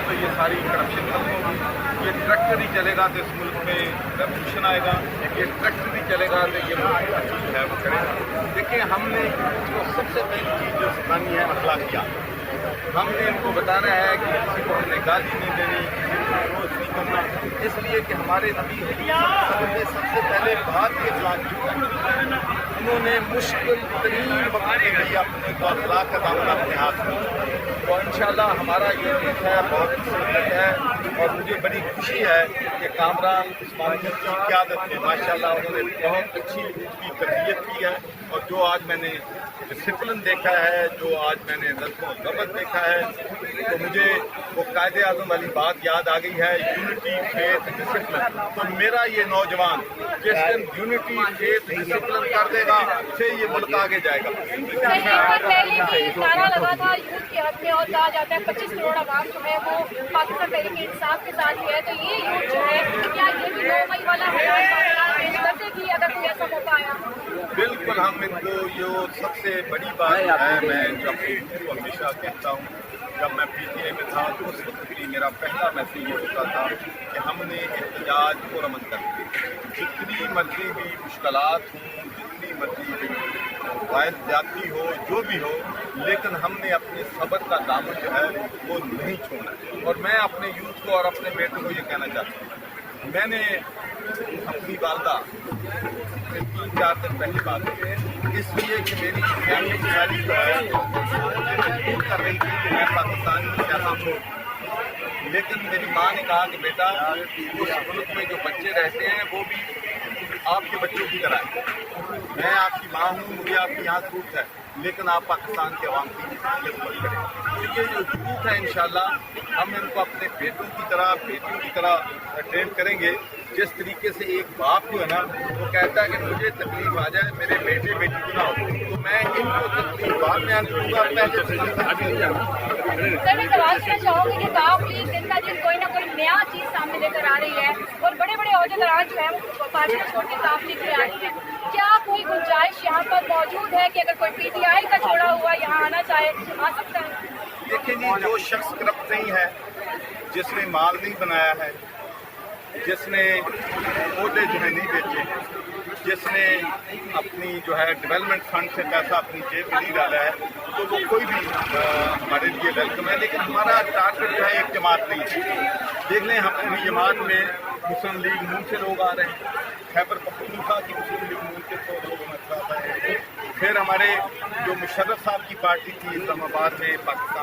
तो ये सारी करप्शन खत्म होगी। ये ट्रैक्टर ही चलेगा तो इस मुल्क में रेवोल्यूशन आएगा, ये ट्रैक्टर ही चलेगा तो ये मुल्क जो है वो करेगा। देखिए, हमने इसको सबसे पहली चीज़ जो सिखानी है अखलाकियात। हमने इनको बताना है कि किसी को हमने गाली नहीं देनी, किसी को विरोध नहीं करना, इसलिए कि हमारे नबी ने सबसे पहले बात की अखलाक की है। उन्होंने मुश्किल तरीन वक्त में भी अपने को अखलाक का दामन अपने हाथ में। तो इंशाअल्लाह हमारा ये देश है बहुत खूबसूरत है, और मुझे बड़ी खुशी है कि कामरान उस्मानी की क़यादत में माशाअल्लाह उन्होंने बहुत अच्छी उसकी तरबियत की है। और जो आज मैंने डिसिप्लिन देखा है, जो आज मैंने नज़्म ज़ब्त देखा है, तो मुझे वो कायदे आज़म वाली बात याद आ गई है, यूनिटी फेथ डिसिप्लिन। तो मेरा ये नौजवान जिस दिन यूनिटी फेथ डिसिप्लिन कर देगा, से ये मुल्क आगे जाएगा। नारा लगा था यूथ के हक में, और कहा जाता है 25 करोड़ आवाम जो है वो पाकिस्तान तहरीक इंसाफ के साथ ही है। तो ये यूथ जो है, क्या ये भी 9 मई वाला हज़ार पेश कर देगी अगर कोई ऐसा मौका आया? बिल्कुल, हम इनको जो सबसे बड़ी बात है, मैं जब को हमेशा कहता हूँ, जब मैं PTA में था तो उस वक्त भी मेरा पहला मैसेज ये होता था कि हमने एहतजाज को रमन कर दिया। जितनी मर्जी भी मुश्किलात हों, जितनी मर्जी भी वायद जाती हो, जो भी हो, लेकिन हमने अपने सब्र का दामन जो है वो नहीं छोड़ना। और मैं अपने यूथ को और अपने बेटे को ये कहना चाहता हूँ, मैंने अपनी वालदा 3-4 दिन पहले बात की, इसलिए कि मेरी फैमिली सारी जो है कर रही थी कि मैं पाकिस्तान की सियासत छोड़, लेकिन मेरी माँ ने कहा कि बेटा उस मुल्क में जो बच्चे रहते हैं वो भी आपके बच्चों की तरह है। मैं आपकी माँ हूँ, मुझे आपकी यहाँ जरूरत है, लेकिन आप पाकिस्तान के अवाम की खिदमत करें। तो ये जो जरूरत है इंशाअल्लाह हम इनको अपने बेटों की तरह, बेटियों की तरह ट्रेन करेंगे। जिस तरीके से एक बाप जो है ना वो कहता है कि मुझे तकलीफ आ जाए मेरे बेटे बेटी को ना हो, तो मैं इनको तकलीफ बाद में आने दूंगा, पहले सर मैं सवाल करना चाहूँगी कि काफ लीग दिन का दिन कोई ना कोई नया चीज़ सामने लेकर आ रही है, और बड़े बड़े अहदेदार जो है वो पार्टी को छोड़ के काफ लीग में आ रही है। क्या कोई गुंजाइश यहाँ पर मौजूद है कि अगर कोई PTI का छोड़ा हुआ यहाँ आना चाहे, आ सकता है? देखिए जी, जो शख्स करप्ट नहीं है, जिसने माल नहीं बनाया है, जिसने ओहदे जो है नहीं बेचे, जिसने अपनी जो है डेवलपमेंट फंड से पैसा अपनी जेब में नहीं डाला है, तो वो कोई भी हमारे लिए वेलकम है। लेकिन हमारा टारगेट जो है एक जमात नहीं है। देख लें, हम अपनी जमात में मुस्लिम लीग नून से लोग आ रहे हैं, खैबर पख्तूनख्वा की मुस्लिम लीग नून के 100 लोग हमारे साथ आए, फिर हमारे जो मुशर्रफ साहब की पार्टी थी इस्लामाबाद में पाकिस्तान